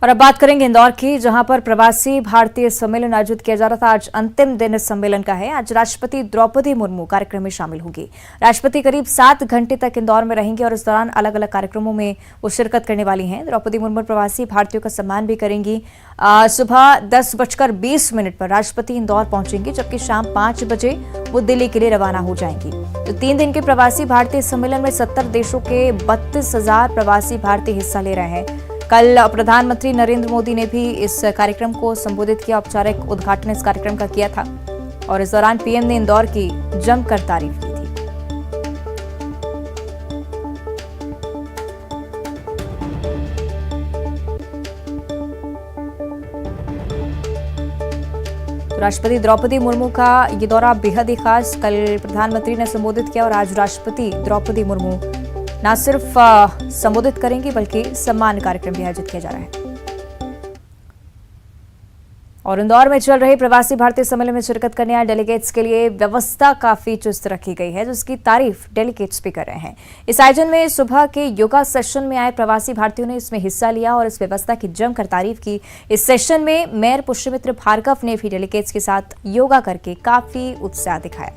और अब बात करेंगे इंदौर की, जहां पर प्रवासी भारतीय सम्मेलन आयोजित किया जा रहा था। आज अंतिम दिन इस सम्मेलन का है। आज राष्ट्रपति द्रौपदी मुर्मू कार्यक्रम में शामिल होंगी। राष्ट्रपति करीब 7 घंटे तक इंदौर में रहेंगे और इस दौरान अलग अलग कार्यक्रमों में वो शिरकत करने वाली हैं। द्रौपदी मुर्मू प्रवासी भारतीयों का सम्मान भी करेंगी। सुबह 10:20 पर राष्ट्रपति इंदौर पहुंचेंगी, जबकि शाम 5 बजे वो दिल्ली के लिए रवाना हो जाएंगी। तो 3 दिन के प्रवासी भारतीय सम्मेलन में 70 देशों के 32,000 प्रवासी भारतीय हिस्सा ले रहे हैं। कल प्रधानमंत्री नरेंद्र मोदी ने भी इस कार्यक्रम को संबोधित किया। औपचारिक उद्घाटन इस कार्यक्रम का किया था और इस दौरान पीएम ने इंदौर की जमकर तारीफ की थी। राष्ट्रपति द्रौपदी मुर्मू का ये दौरा बेहद ही खास। कल प्रधानमंत्री ने संबोधित किया और आज राष्ट्रपति द्रौपदी मुर्मू न सिर्फ संबोधित करेंगी बल्कि सम्मान कार्यक्रम भी आयोजित किया जा रहा है। और इंदौर में चल रहे प्रवासी भारतीय सम्मेलन में शिरकत करने आए डेलीगेट्स के लिए व्यवस्था काफी चुस्त रखी गई है, जिसकी तारीफ डेलीगेट्स भी कर रहे हैं। इस आयोजन में सुबह के योगा सेशन में आए प्रवासी भारतीयों ने इसमें हिस्सा लिया और इस व्यवस्था की जमकर तारीफ की। इस सेशन में मेयर पुष्यमित्र भार्गव ने भी डेलीगेट्स के साथ योगा करके काफी उत्साह दिखाया।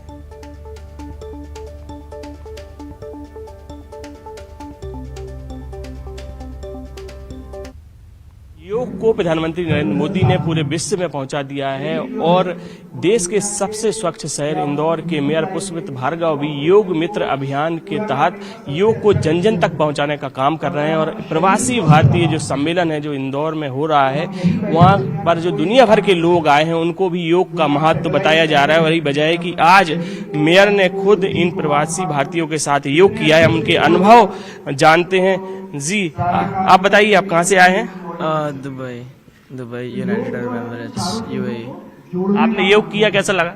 योग को प्रधानमंत्री नरेंद्र मोदी ने पूरे विश्व में पहुंचा दिया है और देश के सबसे स्वच्छ शहर इंदौर के मेयर पुष्यमित्र भार्गव भी योग मित्र अभियान के तहत योग को जन जन तक पहुंचाने का काम कर रहे हैं। और प्रवासी भारतीय जो सम्मेलन है जो इंदौर में हो रहा है, वहां पर जो दुनिया भर के लोग आए हैं उनको भी योग का महत्व बताया जा रहा है। वही वजह है कि आज मेयर ने खुद इन प्रवासी भारतीयों के साथ योग किया है। हम उनके अनुभव जानते हैं। जी आप बताइए, आप कहाँ से आए हैं? Dubai United Arab Emirates UAE. आपने योग किया, कैसा लगा?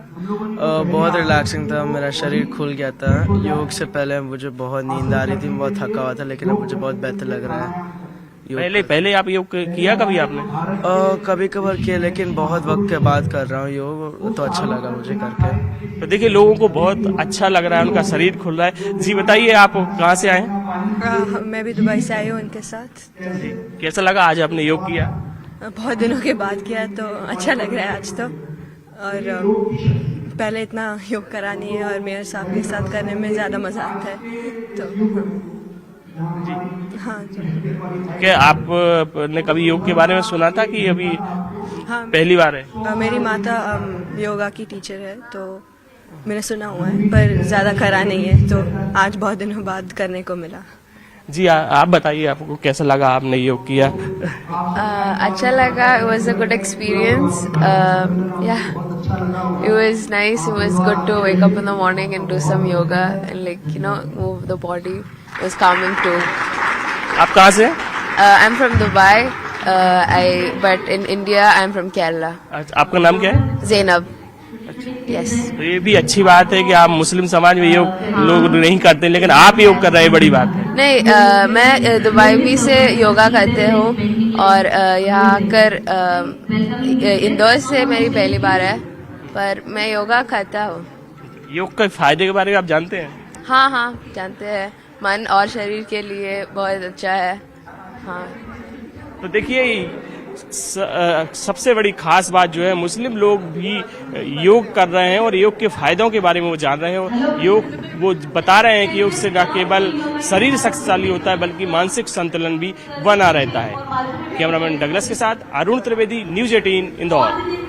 बहुत रिलैक्सिंग था, मेरा शरीर खुल गया था। योग से पहले मुझे बहुत नींद आ रही थी, बहुत थका हुआ था, लेकिन अब मुझे बहुत बेहतर लग रहा है। पहले आप योग किया कभी आपने? कभी कभार किया, लेकिन बहुत वक्त के बाद कर रहा हूँ योग, तो अच्छा लगा मुझे करके। तो देखिए, लोगों को बहुत अच्छा लग रहा है, उनका शरीर खुल रहा है। जी बताइए, आप कहाँ से आए? मैं भी दुबई से आई हूँ उनके साथ। कैसा लगा आज आपने योग किया? बहुत दिनों के बाद किया तो अच्छा लग रहा है आज तो। और पहले इतना योग करा नहीं है और मेयर साहब के साथ करने में ज्यादा मजा आता है तो हाँ जी। क्या आपने कभी योग के बारे में सुना था कि अभी पहली बार है? मेरी माता योगा की टीचर है तो मैंने सुना हुआ है, पर ज्यादा करा नहीं है, तो आज बहुत दिनों बाद करने को मिला। जी आप बताइए, आपको कैसा लगा, आपने योग किया? अच्छा लगा, it was a good experience. Yeah, it was nice. It was good to wake up in the morning and do some yoga and move the body. It was calming too. आप कहाँ से? I'm from Dubai. But in India I'm from Kerala. आपका नाम क्या है? Zainab. Yes. तो ये भी अच्छी बात है कि आप मुस्लिम समाज में योग लोग नहीं करते, लेकिन आप योग कर रहे हैं, बड़ी बात है। नहीं, मैं दुबई भी से योगा करते हूँ और यहाँ आकर इंदौर से मेरी पहली बार है, पर मैं योगा करता हूँ। योग के फायदे के बारे में आप जानते हैं? हाँ जानते हैं। मन और शरीर के लिए बहुत अच्छा है। हाँ, तो देखिए, सबसे बड़ी खास बात जो है, मुस्लिम लोग भी योग कर रहे हैं और योग के फायदों के बारे में वो जान रहे हैं। योग वो बता रहे हैं कि योग से न केवल शरीर शक्तिशाली होता है बल्कि मानसिक संतुलन भी बना रहता है। कैमरामैन डगलस के साथ अरुण त्रिवेदी, न्यूज़ 18 इंदौर।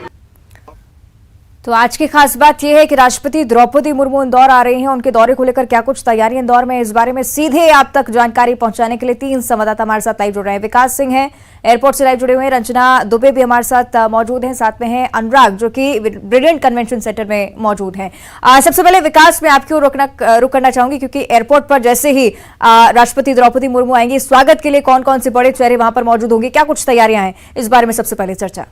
तो आज की खास बात यह है कि राष्ट्रपति द्रौपदी मुर्मू इंदौर आ रही हैं। उनके दौरे को लेकर क्या कुछ तैयारी इंदौर में, इस बारे में सीधे आप तक जानकारी पहुंचाने के लिए 3 संवाददाता हमारे साथ लाइव जुड़ रहे हैं। विकास सिंह हैं, एयरपोर्ट से लाइव जुड़े हुए हैं। रंजना दुबे भी हमारे साथ मौजूद हैं। साथ में हैं अनुराग, जो कि ब्रिलियंट कन्वेंशन सेंटर में मौजूद हैं। सबसे पहले विकास, में आपकी रुक करना चाहूंगी, क्योंकि एयरपोर्ट पर जैसे ही राष्ट्रपति द्रौपदी मुर्मू आएंगी, स्वागत के लिए कौन कौन से बड़े चेहरे वहां पर मौजूद होंगे, क्या कुछ तैयारियां हैं, इस बारे में सबसे पहले चर्चा।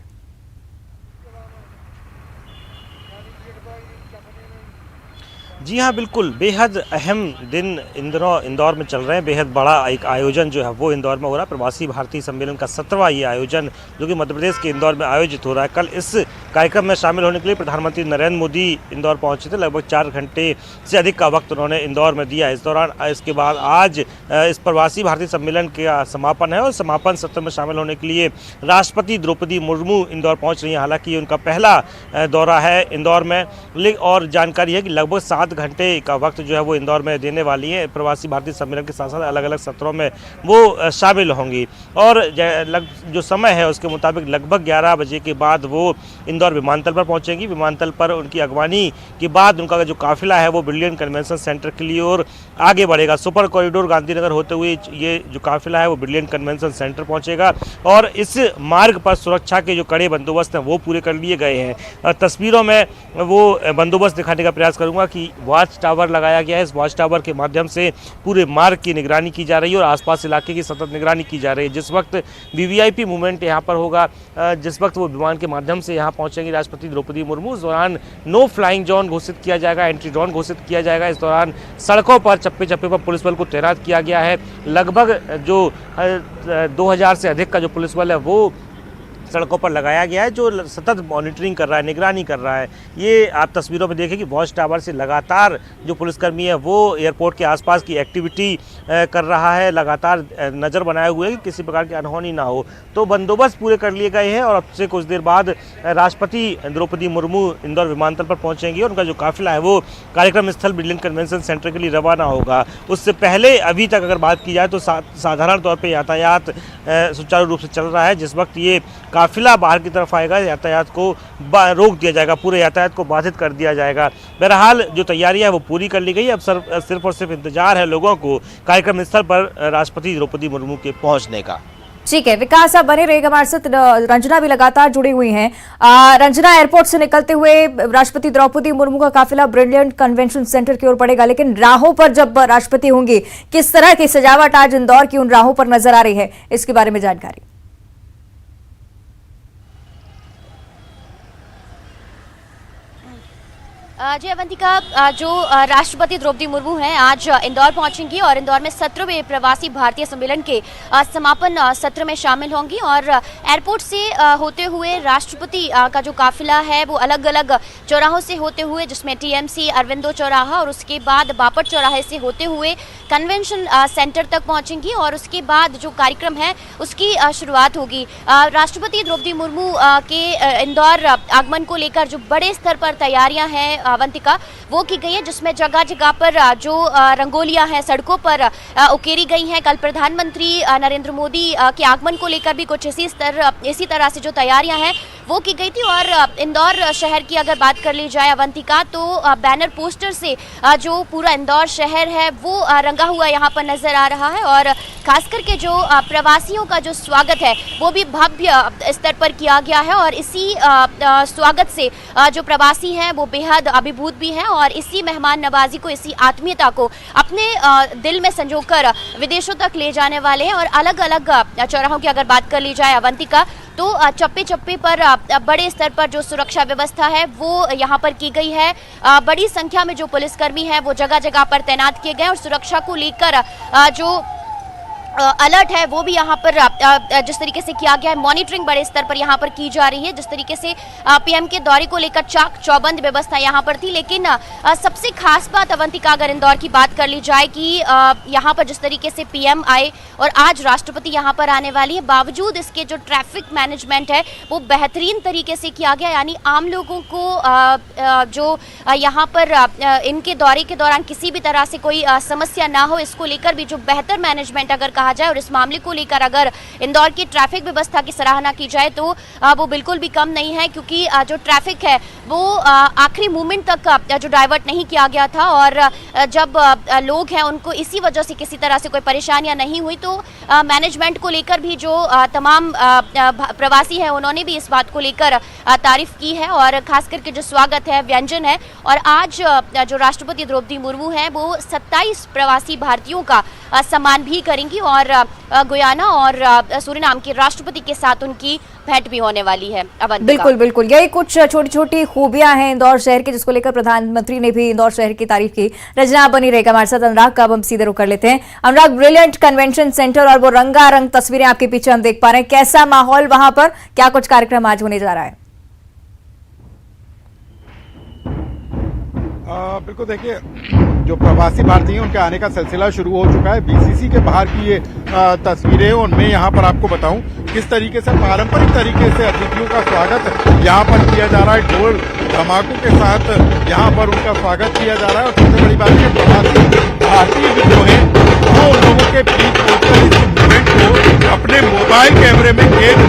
जी हाँ, बिल्कुल बेहद अहम दिन इंदौर में चल रहे हैं। बेहद बड़ा एक आयोजन जो है वो इंदौर में हो रहा है। प्रवासी भारतीय सम्मेलन का 17वां ये आयोजन जो कि मध्य प्रदेश के इंदौर में आयोजित हो रहा है। कल इस कार्यक्रम में शामिल होने के लिए प्रधानमंत्री नरेंद्र मोदी इंदौर पहुंचे थे। लगभग 4 घंटे से अधिक का वक्त उन्होंने इंदौर में दिया। इस दौरान इसके बाद आज इस प्रवासी भारतीय सम्मेलन का समापन है और समापन सत्र में शामिल होने के लिए राष्ट्रपति द्रौपदी मुर्मू इंदौर पहुँच रही हैं। हालांकि उनका पहला दौरा है इंदौर में और जानकारी है कि लगभग 7 घंटे का वक्त जो है वो इंदौर में देने वाली है। प्रवासी भारतीय सम्मेलन के साथ साथ अलग अलग सत्रों में वो शामिल होंगी और जो समय है उसके मुताबिक लगभग 11 बजे के बाद वो इंदौर विमानतल पर पहुंचेंगी। विमानतल पर उनकी अगवानी के बाद उनका जो काफिला है वो ब्रिलियंट कन्वेंशन सेंटर के लिए और आगे बढ़ेगा। सुपर कॉरिडोर गांधीनगर होते हुए ये जो काफिला है वो ब्रिलियंट कन्वेंशन सेंटर पहुंचेगा और इस मार्ग पर सुरक्षा के जो कड़े बंदोबस्त हैं वो पूरे कर लिए गए हैं। तस्वीरों में वो बंदोबस्त दिखाने का प्रयास करूंगा कि वॉच टावर लगाया गया है। इस वॉच टावर के माध्यम से पूरे मार्ग की निगरानी की जा रही है और आसपास इलाके की सतत निगरानी की जा रही है। जिस वक्त वीवीआईपी मूवमेंट यहाँ पर होगा, जिस वक्त वो विमान के माध्यम से यहाँ पहुँचेंगी राष्ट्रपति द्रौपदी मुर्मू, उस दौरान नो फ्लाइंग जोन घोषित किया जाएगा, एंट्री जोन घोषित किया जाएगा। इस दौरान सड़कों पर चप्पे चप्पे पर पुलिस बल को तैनात किया गया है। लगभग जो 2000 से अधिक का जो पुलिस बल है वो सड़कों पर लगाया गया है जो सतत मॉनिटरिंग कर रहा है, निगरानी कर रहा है। ये आप तस्वीरों में देखें कि वॉच टावर से लगातार जो पुलिसकर्मी है वो एयरपोर्ट के आसपास की एक्टिविटी कर रहा है, लगातार नज़र बनाए हुए कि किसी प्रकार की अनहोनी ना हो। तो बंदोबस्त पूरे कर लिए गए हैं और अब से कुछ देर बाद राष्ट्रपति द्रौपदी मुर्मू इंदौर विमानतल पर पहुँचेंगी और उनका जो काफिला है वो कार्यक्रम स्थल ब्रिलियंट कन्वेंशन सेंटर के लिए रवाना होगा। उससे पहले अभी तक अगर बात की जाए तो साधारण तौर पर यातायात सुचारू रूप से चल रहा है। जिस वक्त ये काफिला बाहर की तरफ आएगा यातायात को रोक दिया जाएगा, पूरे यातायात को बाधित कर दिया जाएगा। बहरहाल जो तैयारियां है वो पूरी कर ली गई। अब सिर्फ और सिर्फ इंतजार है लोगों को कार्यक्रम स्थल पर राष्ट्रपति द्रौपदी मुर्मू के पहुंचने का। ठीक है, विकास आप बने रहेगा हमारे साथ। रंजना भी लगातार जुड़ी हुई हैं। रंजना, एयरपोर्ट से निकलते हुए राष्ट्रपति द्रौपदी मुर्मू का काफिला ब्रिलियंट कन्वेंशन सेंटर की ओर बढ़ेगा, लेकिन राहों पर जब राष्ट्रपति होंगी किस तरह की सजावट आज इंदौर की उन राहों पर नजर आ रही है, इसके बारे में जानकारी। जी अवंतिका, जो राष्ट्रपति द्रौपदी मुर्मू हैं आज इंदौर पहुंचेंगी और इंदौर में 17वें प्रवासी भारतीय सम्मेलन के समापन सत्र में शामिल होंगी और एयरपोर्ट से होते हुए राष्ट्रपति का जो काफिला है वो अलग अलग चौराहों से होते हुए, जिसमें टीएमसी, अरविंदो चौराहा और उसके बाद बापट चौराहे से होते हुए कन्वेंशन सेंटर तक पहुंचेंगी और उसके बाद जो कार्यक्रम है उसकी शुरुआत होगी। राष्ट्रपति द्रौपदी मुर्मू के इंदौर आगमन को लेकर जो बड़े स्तर पर तैयारियां हैं अवंतिका वो की गई है, जिसमें जगह जगह पर जो रंगोलियां हैं सड़कों पर उकेरी गई हैं। कल प्रधानमंत्री नरेंद्र मोदी के आगमन को लेकर भी कुछ इसी तरह से जो तैयारियां हैं वो की गई थी। और इंदौर शहर की अगर बात कर ली जाए अवंतिका, तो बैनर पोस्टर से जो पूरा इंदौर शहर है वो रंगा हुआ यहाँ पर नजर आ रहा है और खास करके जो प्रवासियों का जो स्वागत है वो भी भव्य स्तर पर किया गया है और इसी स्वागत से जो प्रवासी हैं वो बेहद अभिभूत भी हैं और इसी मेहमान नवाजी को, इसी आत्मीयता को अपने दिल में संजोकर विदेशों तक ले जाने वाले हैं। और अलग अलग चौराहों की अगर बात कर ली जाए अवंतिका, तो चप्पे चप्पे पर बड़े स्तर पर जो सुरक्षा व्यवस्था है वो यहाँ पर की गई है। बड़ी संख्या में जो पुलिसकर्मी हैं वो जगह जगह पर तैनात किए गए और सुरक्षा को लेकर जो अलर्ट है वो भी यहाँ पर जिस तरीके से किया गया है, मॉनिटरिंग बड़े स्तर पर यहाँ पर की जा रही है। जिस तरीके से पीएम के दौरे को लेकर चाक चौबंद व्यवस्था यहाँ पर थी, लेकिन सबसे खास बात अवंतिका अगर इंदौर की बात कर ली जाए कि यहाँ पर जिस तरीके से पीएम आए और आज राष्ट्रपति यहाँ पर आने वाली है, बावजूद इसके जो ट्रैफिक मैनेजमेंट है वो बेहतरीन तरीके से किया गया। यानी आम लोगों को जो यहाँ पर इनके दौरे के दौरान किसी भी तरह से कोई समस्या ना हो, इसको लेकर भी जो बेहतर मैनेजमेंट अगर कहा जाए और इस मामले को लेकर अगर इंदौर की ट्रैफिक व्यवस्था की सराहना की जाए तो वो बिल्कुल भी कम नहीं है, क्योंकि जो ट्रैफिक है वो आखिरी मोमेंट तक जो डाइवर्ट नहीं किया गया था और जब लोग हैं उनको इसी वजह से किसी तरह से कोई परेशानियां नहीं हुई, तो मैनेजमेंट को लेकर भी जो तमाम प्रवासी हैं उन्होंने भी इस बात को लेकर तारीफ की है और खास करके जो स्वागत है, व्यंजन है। और आज जो राष्ट्रपति द्रौपदी मुर्मू हैं वो 27 प्रवासी भारतीयों का सम्मान भी करेंगी और गुयाना और सूरीनाम के राष्ट्रपति के साथ उनकी भेंट भी होने वाली है। अवंतिका। बिल्कुल बिल्कुल, यही कुछ छोटी छोटी खूबियां हैं इंदौर शहर की, जिसको लेकर प्रधानमंत्री ने भी इंदौर शहर की तारीफ की। रजना बनी रहेगा हमारे साथ। अनुराग का अब हम सीधे रुख कर लेते हैं। अनुराग, ब्रिलियंट कन्वेंशन सेंटर और वो रंगारंग तस्वीरें आपके पीछे हम देख पा रहे हैं, कैसा माहौल वहां पर, क्या कुछ कार्यक्रम आज होने जा रहा है? बिल्कुल, देखिए जो प्रवासी भारतीय हैं उनके आने का सिलसिला शुरू हो चुका है। बीसीसी के बाहर की ये तस्वीरें हैं, उनमें यहाँ पर आपको बताऊं किस तरीके से पारंपरिक तरीके से अतिथियों का स्वागत यहाँ पर किया जा रहा है। ढोल धमाकों के साथ यहाँ पर उनका स्वागत किया जा रहा है। और सबसे बड़ी बात है, प्रवासी भारतीय भी जो है वो उन लोगों के बीच पहुंचकर इस मूवमेंट को अपने मोबाइल कैमरे में कैद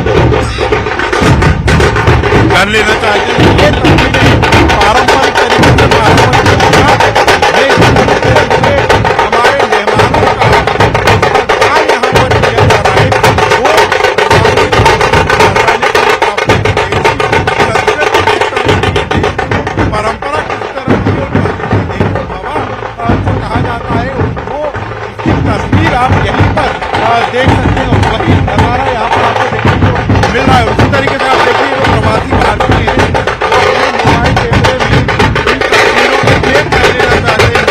कर लेना चाहते हैं। ये तस्वीरें पारंपरिक तरीके से हमारे मेहमानों का सत्कार यहाँ पर किया जा रहा है। वो परंपरा किस तरह की जो कहा जाता है वो इसकी तस्वीर आप यहीं पर देख सकते हैं। वही नजारा यहाँ पर आपको देखने को मिल रहा है। उसी तरीके से आप देखिए वो प्रवासी भारतीय हैं, मोबाइल कैमरे में इन तस्वीरों को कैद कर लेना चाहते हैं,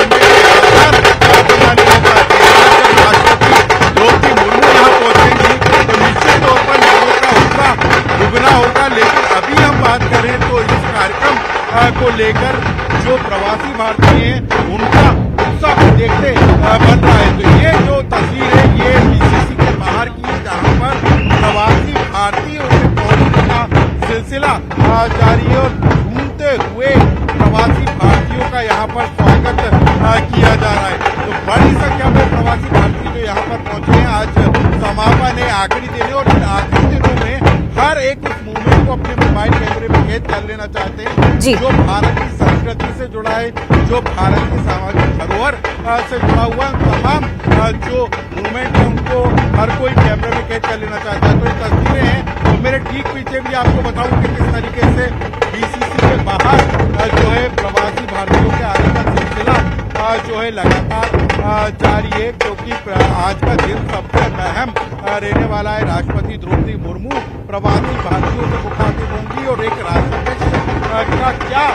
बना लेना चाहते हैं। आज जब राष्ट्रपति द्रौपदी मुर्मू यहाँ पहुंचेंगी तो निश्चित तौर पर लोगों का उत्साह दुगना होगा। लेकिन अभी हम बात करें तो इस कार्यक्रम को लेकर जो प्रवासी भारतीय हैं उनका उत्साह देखते बन रहा है। तो ये जो तस्वीर है ये बीसीसी के बाहर की है, जहाँ पर प्रवासी भारतीयों से पहुंचने का सिलसिला जारी है और घूमते हुए प्रवासी भारतीयों का यहाँ पर स्वागत किया जा रहा है। तो बड़ी संख्या में प्रवासी भारतीय जो यहाँ पर पहुंचे हैं, आज समापन है आखिरी दिन है और इन आखिरी दिनों में हर एक उस मूवमेंट को अपने मोबाइल कैमरे में कैद कर लेना चाहते हैं जो भारत की संस्कृति से जुड़ा है, जो भारत की सामाजिक धरोहर से जुड़ा हुआ तमाम जो मूवमेंट है उनको हर कोई कैमरे में कैद कर लेना चाहता है। तो ये तस्वीरें हैं। तो मेरे ठीक पीछे भी आपको बताऊं कि किस तरीके से बीसीसी के बाहर जो है प्रवासी भारतीयों के आने का सिलसिला जो है लगातार जारी है, क्योंकि आज का दिन सबसे अहम रहने वाला है। राष्ट्रपति द्रौपदी मुर्मू प्रवासी भारतीयों से मुखातिब होंगी और एक राष्ट्राध्यक्ष का क्या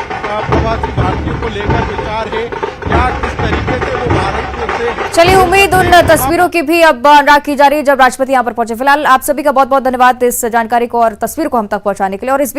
प्रवासी भारतीयों को लेकर विचार है, क्या किस तरीके से वो भारत से। चलिए, उम्मीद उन तस्वीरों की भी अब अनुराग की जा रही है जब राष्ट्रपति यहाँ पर पहुंचे। फिलहाल आप सभी का बहुत बहुत धन्यवाद इस जानकारी को और तस्वीर को हम तक पहुंचाने के लिए। और इस